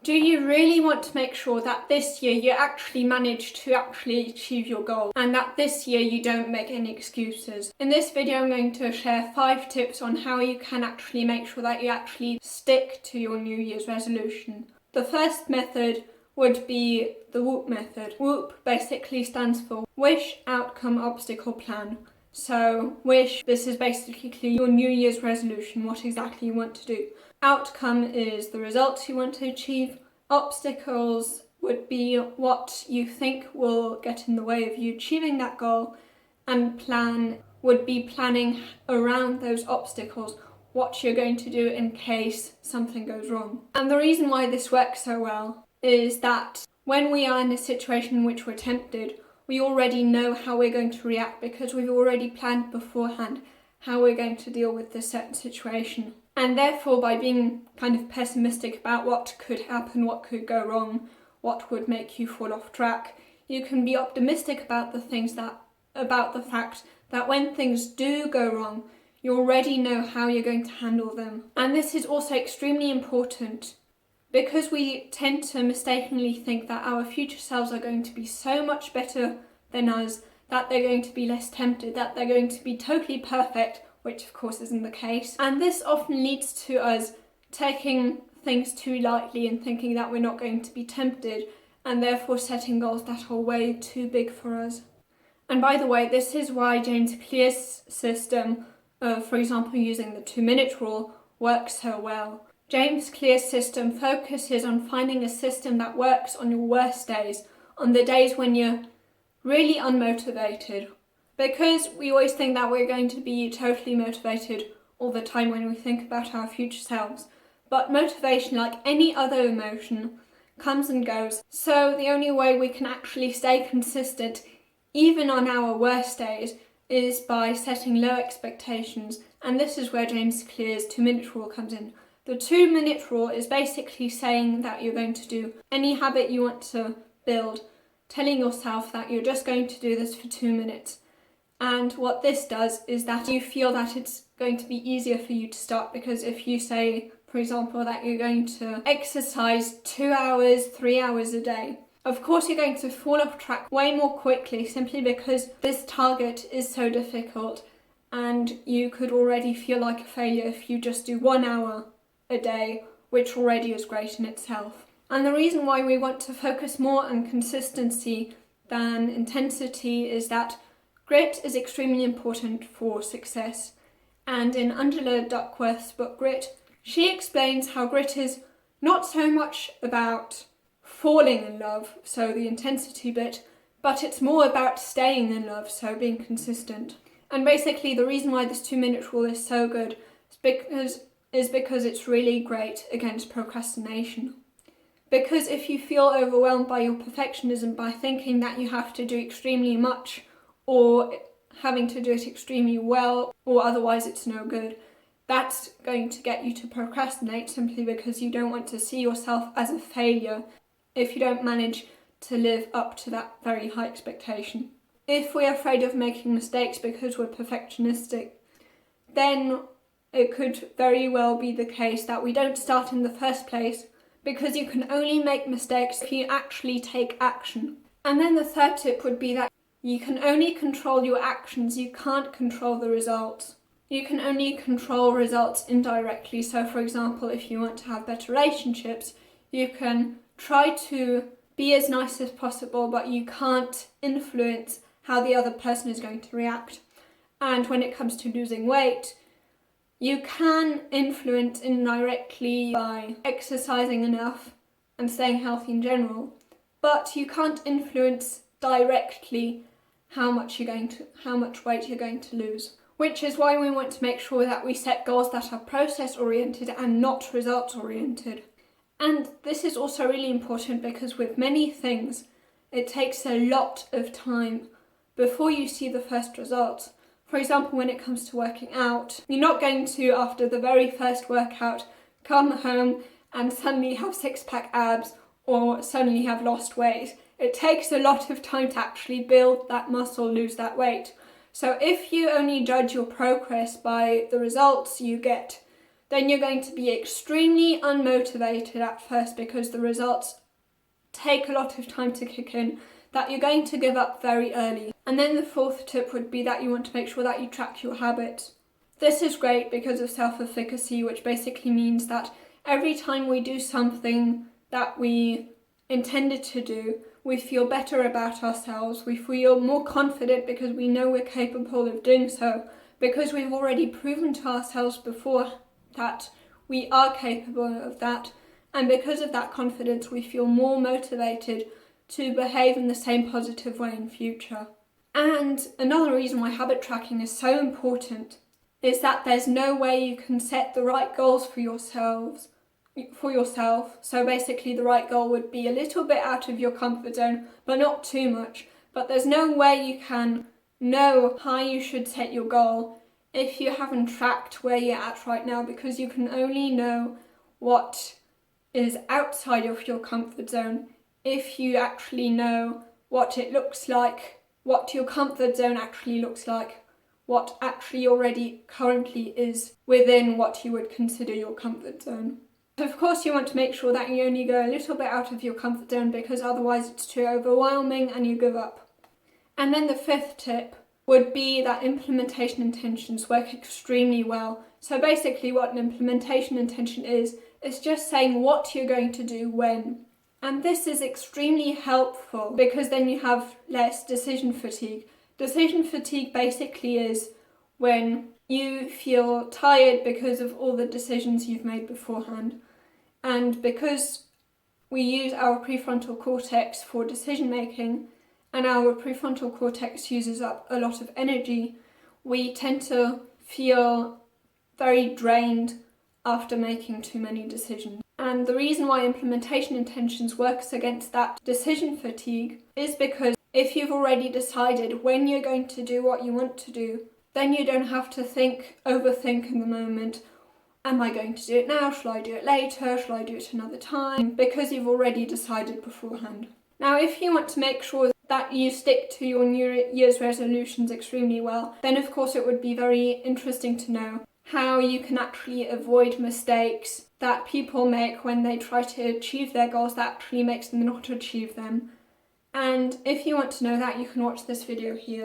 Do you really want to make sure that this year you actually manage to achieve your goal and that this year you don't make any excuses? In this video I'm going to share 5 tips on how you can actually make sure that you actually stick to your New Year's resolution. The first method would be the WHOOP method. WHOOP basically stands for Wish, Outcome, Obstacle, Plan. So wish, this is basically your New Year's resolution, what exactly you want to do. Outcome is the results you want to achieve. Obstacles would be what you think will get in the way of you achieving that goal. And plan would be planning around those obstacles, what you're going to do in case something goes wrong. And the reason why this works so well is that when we are in a situation in which we're tempted, we already know how we're going to react because we've already planned beforehand how we're going to deal with this certain situation. And therefore, by being kind of pessimistic about what could happen, what could go wrong, what would make you fall off track, you can be optimistic about the fact that when things do go wrong, you already know how you're going to handle them. And this is also extremely important because we tend to mistakenly think that our future selves are going to be so much better than us, that they're going to be less tempted, that they're going to be totally perfect, which of course isn't the case. And this often leads to us taking things too lightly and thinking that we're not going to be tempted, and therefore setting goals that are way too big for us. And by the way, this is why James Clear's system, for example using the 2-minute rule, works so well. James Clear's system focuses on finding a system that works on your worst days, on the days when you're really unmotivated. Because we always think that we're going to be totally motivated all the time when we think about our future selves. But motivation, like any other emotion, comes and goes. So the only way we can actually stay consistent, even on our worst days, is by setting low expectations. And this is where James Clear's 2-minute rule comes in. The 2-minute rule is basically saying that you're going to do any habit you want to build, telling yourself that you're just going to do this for 2 minutes. And what this does is that you feel that it's going to be easier for you to start, because if you say, for example, that you're going to exercise 2 hours, 3 hours a day, of course you're going to fall off track way more quickly simply because this target is so difficult and you could already feel like a failure if you just do 1 hour a day, which already is great in itself. And the reason why we want to focus more on consistency than intensity is that grit is extremely important for success. And in Angela Duckworth's book Grit, she explains how grit is not so much about falling in love, so the intensity bit, but it's more about staying in love, so being consistent. And basically the reason why this 2-minute rule is so good is because it's really great against procrastination. Because if you feel overwhelmed by your perfectionism, by thinking that you have to do extremely much or having to do it extremely well or otherwise it's no good, that's going to get you to procrastinate simply because you don't want to see yourself as a failure if you don't manage to live up to that very high expectation. If we're afraid of making mistakes because we're perfectionistic, then it could very well be the case that we don't start in the first place, because you can only make mistakes if you actually take action. And then the third tip would be that you can only control your actions, you can't control the results. You can only control results indirectly. So for example, if you want to have better relationships, you can try to be as nice as possible, but you can't influence how the other person is going to react. And when it comes to losing weight, you can influence indirectly by exercising enough and staying healthy in general, but you can't influence directly how much weight you're going to lose. Which is why we want to make sure that we set goals that are process-oriented and not results-oriented. And this is also really important because with many things, it takes a lot of time before you see the first results. For example, when it comes to working out, you're not going to, after the very first workout, come home and suddenly have 6-pack abs or suddenly have lost weight. It takes a lot of time to actually build that muscle, lose that weight. So if you only judge your progress by the results you get then you're going to be extremely unmotivated at first because the results take a lot of time to kick in, that you're going to give up very early. And then the fourth tip would be that you want to make sure that you track your habits. This is great because of self-efficacy, which basically means that every time we do something that we intended to do, we feel better about ourselves, we feel more confident because we know we're capable of doing so, because we've already proven to ourselves before that we are capable of that, and because of that confidence we feel more motivated to behave in the same positive way in future. And another reason why habit tracking is so important is that there's no way you can set the right goals for yourself. So basically the right goal would be a little bit out of your comfort zone, but not too much. But there's no way you can know how you should set your goal if you haven't tracked where you're at right now, because you can only know what is outside of your comfort zone if you actually know what it looks like, what your comfort zone actually looks like, what actually already currently is within what you would consider your comfort zone. Of course, you want to make sure that you only go a little bit out of your comfort zone, because otherwise it's too overwhelming and you give up. And then the fifth tip would be that implementation intentions work extremely well. So basically what an implementation intention is just saying what you're going to do when. And this is extremely helpful because then you have less decision fatigue. Decision fatigue basically is when you feel tired because of all the decisions you've made beforehand. And because we use our prefrontal cortex for decision making, and our prefrontal cortex uses up a lot of energy, we tend to feel very drained after making too many decisions. And the reason why implementation intentions works against that decision fatigue is because if you've already decided when you're going to do what you want to do, then you don't have to overthink in the moment. Am I going to do it now? Shall I do it later? Shall I do it another time? Because you've already decided beforehand. Now, if you want to make sure that you stick to your New Year's resolutions extremely well, then of course it would be very interesting to know how you can actually avoid mistakes that people make when they try to achieve their goals that actually makes them not achieve them. And if you want to know that, you can watch this video here.